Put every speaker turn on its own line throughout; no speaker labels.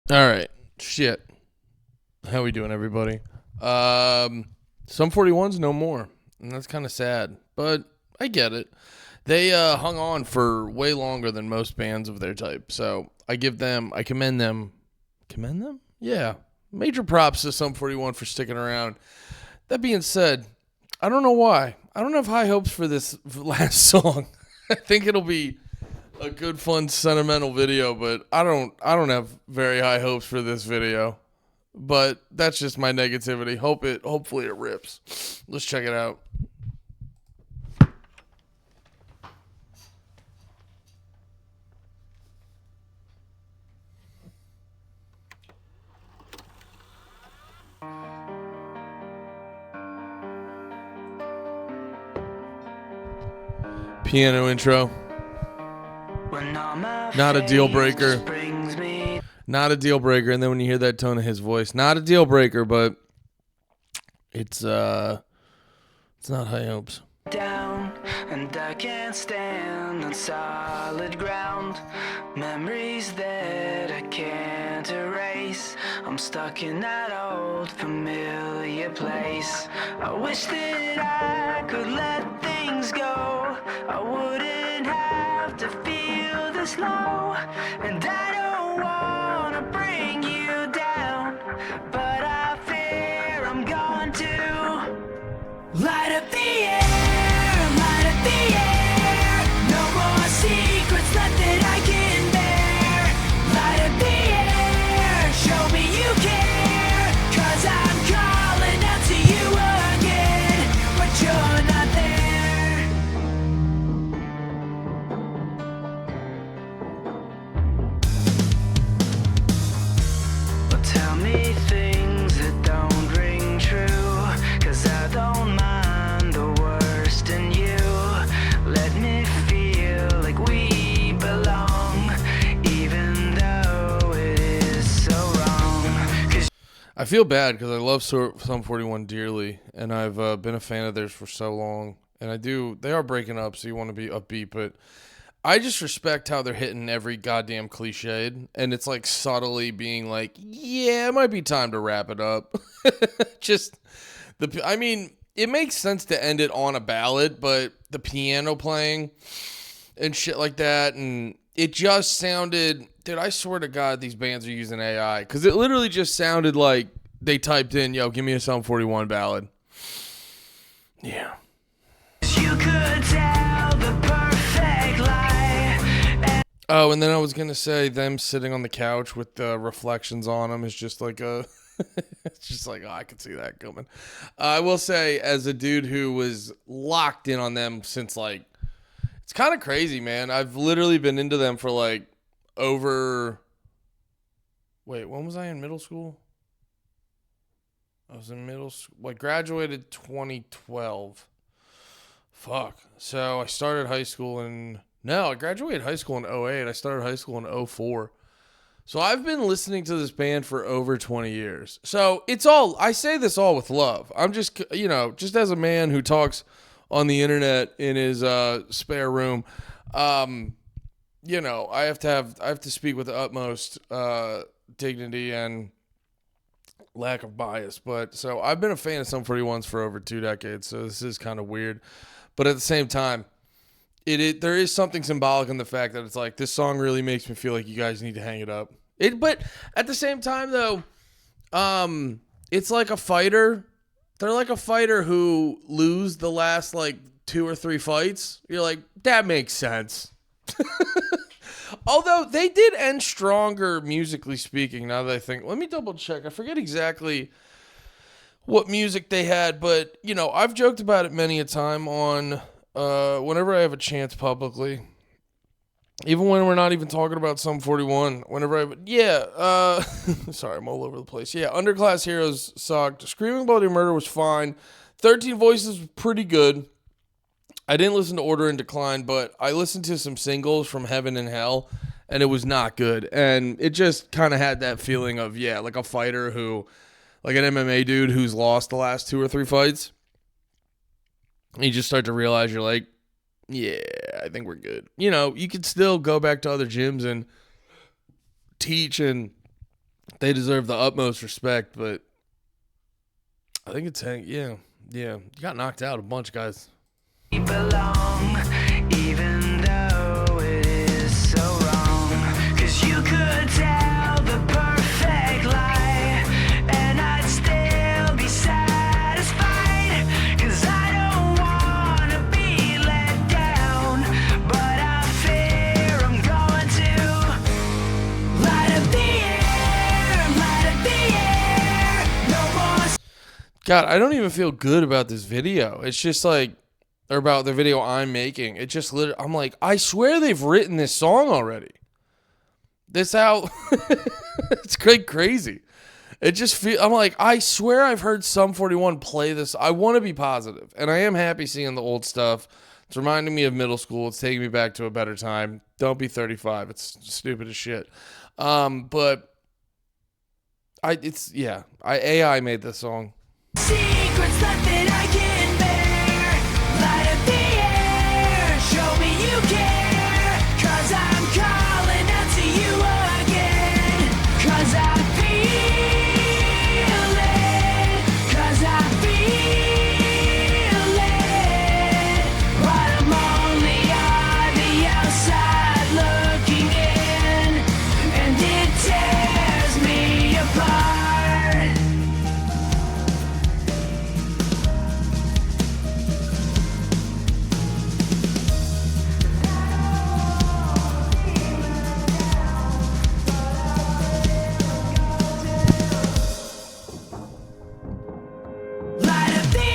All right. Shit. How we doing, everybody? Some 41s no more, and that's kind of sad, but I get it. They hung on for way longer than most bands of their type, so I commend them? Yeah. Major props to Some 41 for sticking around. That being said, I don't know why. I don't have high hopes for this last song. I think it'll be a good, fun, sentimental video, but I don't have very high hopes for this video. But that's just my negativity. Hopefully it rips. Let's check it out. Piano intro. Not a deal breaker. Not a deal breaker. And then when you hear that tone of his voice, not a deal breaker, but it's not high hopes.
Down, and I can't stand on solid ground. Memories that I can't erase. I'm stuck in that old familiar place. I wish that I could let things go. I wouldn't have to feel this low. And I don't wanna bring you down, but I fear I'm going to light up the air. Light up the air. No more secrets left that I can bear. Light up the air. Show me you care. 'Cause I'm calling out to you again, but you're not there. Well, tell me things that don't ring true, 'cause I don't mind the worst in you. Let me feel like we belong, even though it is so wrong. 'Cause
I feel bad because I love Some 41 dearly, and I've been a fan of theirs for so long. And they are breaking up, so you want to be upbeat, but I just respect how they're hitting every goddamn cliched, and it's like subtly being like, yeah, it might be time to wrap it up. Just I mean, it makes sense to end it on a ballad, but the piano playing and shit like that, and it just sounded, dude, I swear to God, these bands are using AI, because it literally just sounded like they typed in, yo, give me a Some 41 ballad. Yeah.
you could tell the perfect lie.
Oh, and then I was going to say them sitting on the couch with the reflections on them is just like a. It's just like, oh, I could see that coming. I will say, as a dude who was locked in on them since like. It's kind of crazy, man. I've literally been into them for like over. Wait, when was I in middle school? I was in middle school. Like, graduated 2012. Fuck. So I started high school in. No, I graduated high school in '08. I started high school in '04. So I've been listening to this band for over 20 years. So I say this all with love. I'm just, just as a man who talks on the internet in his spare room, I have to speak with the utmost dignity and lack of bias. But so I've been a fan of Some 41s for over 2 decades. So this is kind of weird. But at the same time, there is something symbolic in the fact that it's like, this song really makes me feel like you guys need to hang it up. But at the same time though, it's like a fighter. They're like a fighter who lose the last like 2 or 3 fights. You're like, that makes sense. Although they did end stronger musically speaking, now that I think. Let me double check. I forget exactly what music they had, but I've joked about it many a time on whenever I have a chance publicly, even when we're not even talking about Some 41. Sorry, I'm all over the place. Yeah, Underclass Heroes sucked. Screaming Bloody Murder was fine. 13 Voices was pretty good. I didn't listen to Order and Decline, but I listened to some singles from Heaven and Hell, and it was not good. And it just kind of had that feeling of, like a fighter who, like an MMA dude who's lost the last 2 or 3 fights. You just start to realize you're like, yeah, I think we're good. You could still go back to other gyms and teach and They deserve the utmost respect, but I think it's Hank. Yeah. You got knocked out a bunch, guys.
Belong, even though it is so wrong. 'Cause you could tell the perfect lie, and I'd still be satisfied. 'Cause I don't wanna be let down, but I fear I'm going to light up the air, no more.
God, I don't even feel good about this video. It's just like, or about the video I'm making. It just literally, I'm like, I swear they've written this song already. This how, it's crazy. It just feel, I'm like, I swear I've heard Sum 41 play this. I want to be positive, and I am happy seeing the old stuff. It's reminding me of middle school. It's taking me back to a better time. Don't be 35. It's stupid as shit. But AI made this song.
Secrets that I can bear. Light up the air. Show me you care. 'Cause I'm calling out to you again. 'Cause I feel it. 'Cause I feel it. But I'm only on the outside looking in. And it tears me apart. Light up the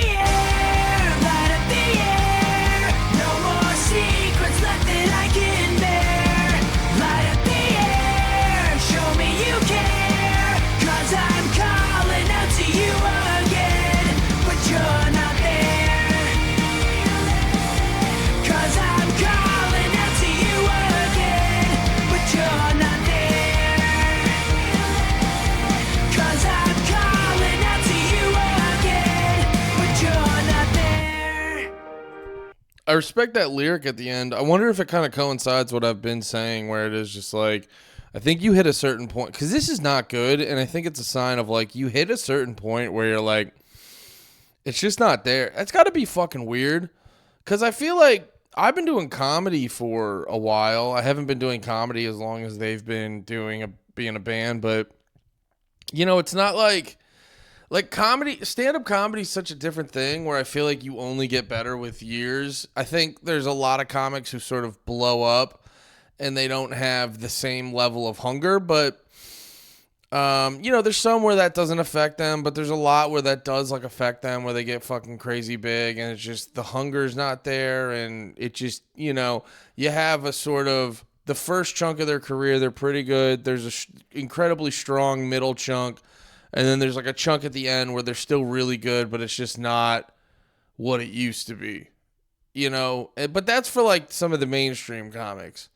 air, no more secrets left that I can bear. Light up the air, show me you care. 'Cause I'm calling out to you again, but you're not there. 'Cause I'm calling out to you again, but you're not there. 'Cause I'm calling out to you again, but you're not there.
I respect that lyric at the end. I wonder if it kind of coincides what I've been saying, where it is just like, I think you hit a certain point, because this is not good, and I think it's a sign of like, you hit a certain point where you're like, it's just not there. That's got to be fucking weird, because I feel like I've been doing comedy for a while. I haven't been doing comedy as long as they've been being a band, but it's not like comedy, stand-up comedy is such a different thing where I feel like you only get better with years. I think there's a lot of comics who sort of blow up and they don't have the same level of hunger, but there's some where that doesn't affect them, but there's a lot where that does like affect them, where they get fucking crazy big and it's just the hunger's not there, and it just, you have a sort of the first chunk of their career, they're pretty good. There's a incredibly strong middle chunk. And then there's like a chunk at the end where they're still really good, but it's just not what it used to be, But that's for like some of the mainstream comics.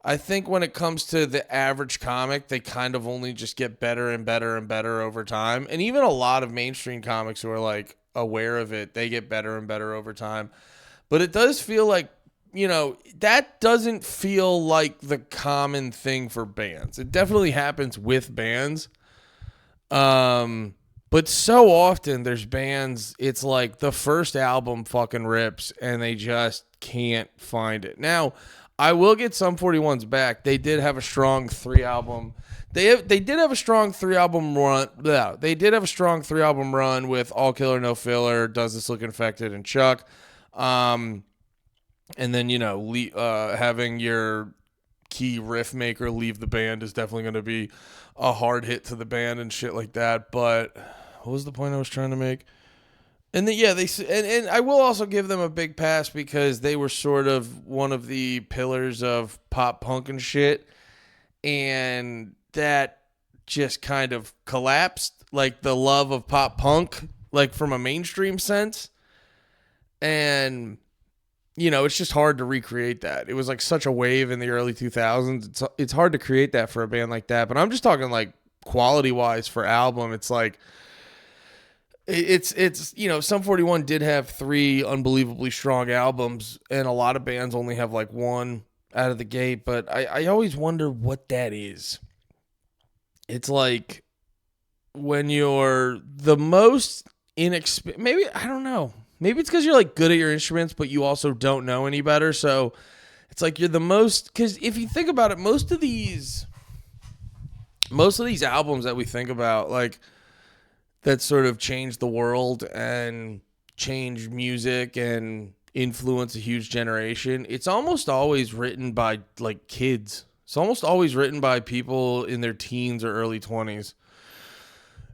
I think when it comes to the average comic, they kind of only just get better and better and better over time. And even a lot of mainstream comics who are like aware of it, they get better and better over time. But it does feel like, that doesn't feel like the common thing for bands. It definitely happens with bands. But so often there's bands, it's like the first album fucking rips and they just can't find it. Now, I will get Sum 41's back. They did have a strong 3-album. They did have a strong 3-album run. Yeah, they did have a strong 3-album run with All Killer No Filler, Does This Look Infected, and Chuck. And then, having your key riff maker leave the band is definitely going to be a hard hit to the band and shit like that. But what was the point I was trying to make? And then, and I will also give them a big pass because they were sort of one of the pillars of pop punk and shit, and that just kind of collapsed, like the love of pop punk, like from a mainstream sense. And it's just hard to recreate that. It was like such a wave in the early 2000s. It's hard to create that for a band like that. But I'm just talking like quality wise for album. It's like it's Sum 41 did have 3 unbelievably strong albums, and a lot of bands only have like one out of the gate. But I always wonder what that is. it's like when you're the most maybe, I don't know. Maybe it's because you're like good at your instruments, but you also don't know any better. So it's like you're the most, because if you think about it, most of these albums that we think about, like that sort of changed the world and changed music and influence a huge generation, it's almost always written by like kids. It's almost always written by people in their teens or early 20s.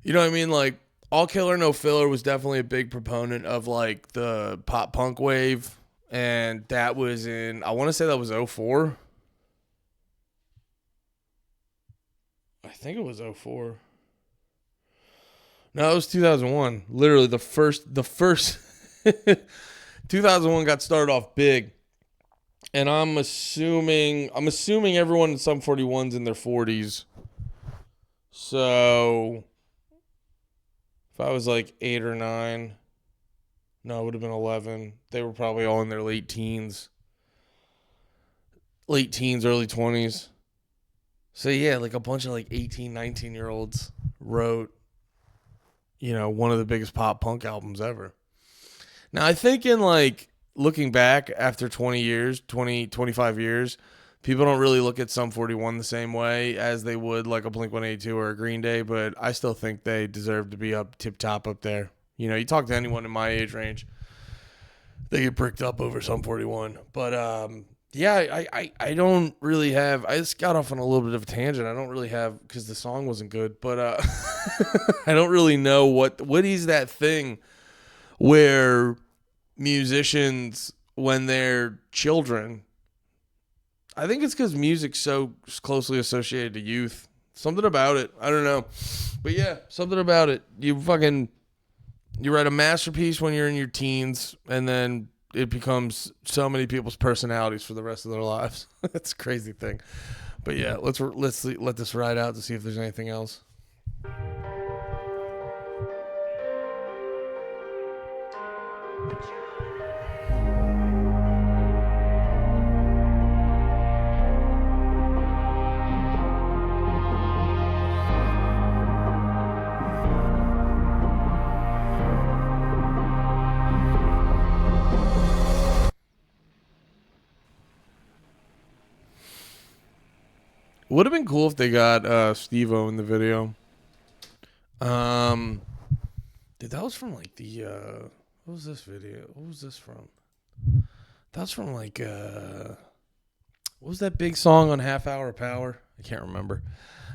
You know what I mean? Like, All Killer No Filler was definitely a big proponent of like the pop punk wave, and that was in, I want to say that was '04. I think it was '04. No, it was 2001. Literally the first 2001 got started off big. And I'm assuming everyone in Sum 41's in their 40s. So if I was like 8 or 9, no, it would have been 11. They were probably all in their late teens, early 20s. So yeah, like a bunch of like 18, 19-year-olds wrote, one of the biggest pop punk albums ever. Now, I think in like looking back after 25 years, people don't really look at Sum 41 the same way as they would like a Blink-182 or a Green Day, but I still think they deserve to be up tip top up there. You talk to anyone in my age range, they get bricked up over Sum 41. But yeah, I don't really have, I just got off on a little bit of a tangent. I don't really have, because the song wasn't good, but I don't really know what is that thing where musicians, when they're children, I think it's because music's so closely associated to youth. Something about it. I don't know. But yeah, something about it. You write a masterpiece when you're in your teens, and then it becomes so many people's personalities for the rest of their lives. That's a crazy thing. But yeah, let's let this ride out to see if there's anything else. Would have been cool if they got Steve-O in the video. Dude, that was from like the what was this video? What was this from? That was from like what was that big song on Half Hour Power? I can't remember.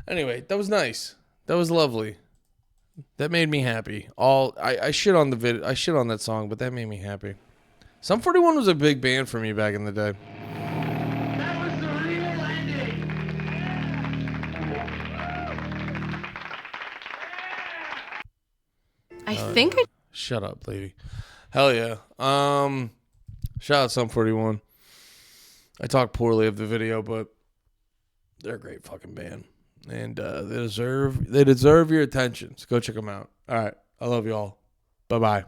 Anyway, that was nice. That was lovely. That made me happy. I shit on the video. I shit on that song, but that made me happy. Sum 41 was a big band for me back in the day.
That was the real ending.
I think I
Shut up, lady. Hell yeah. Shout out Sum 41. I talk poorly of the video, but they're a great fucking band, and they deserve your attention. So go check them out. All right, I love you all. Bye bye.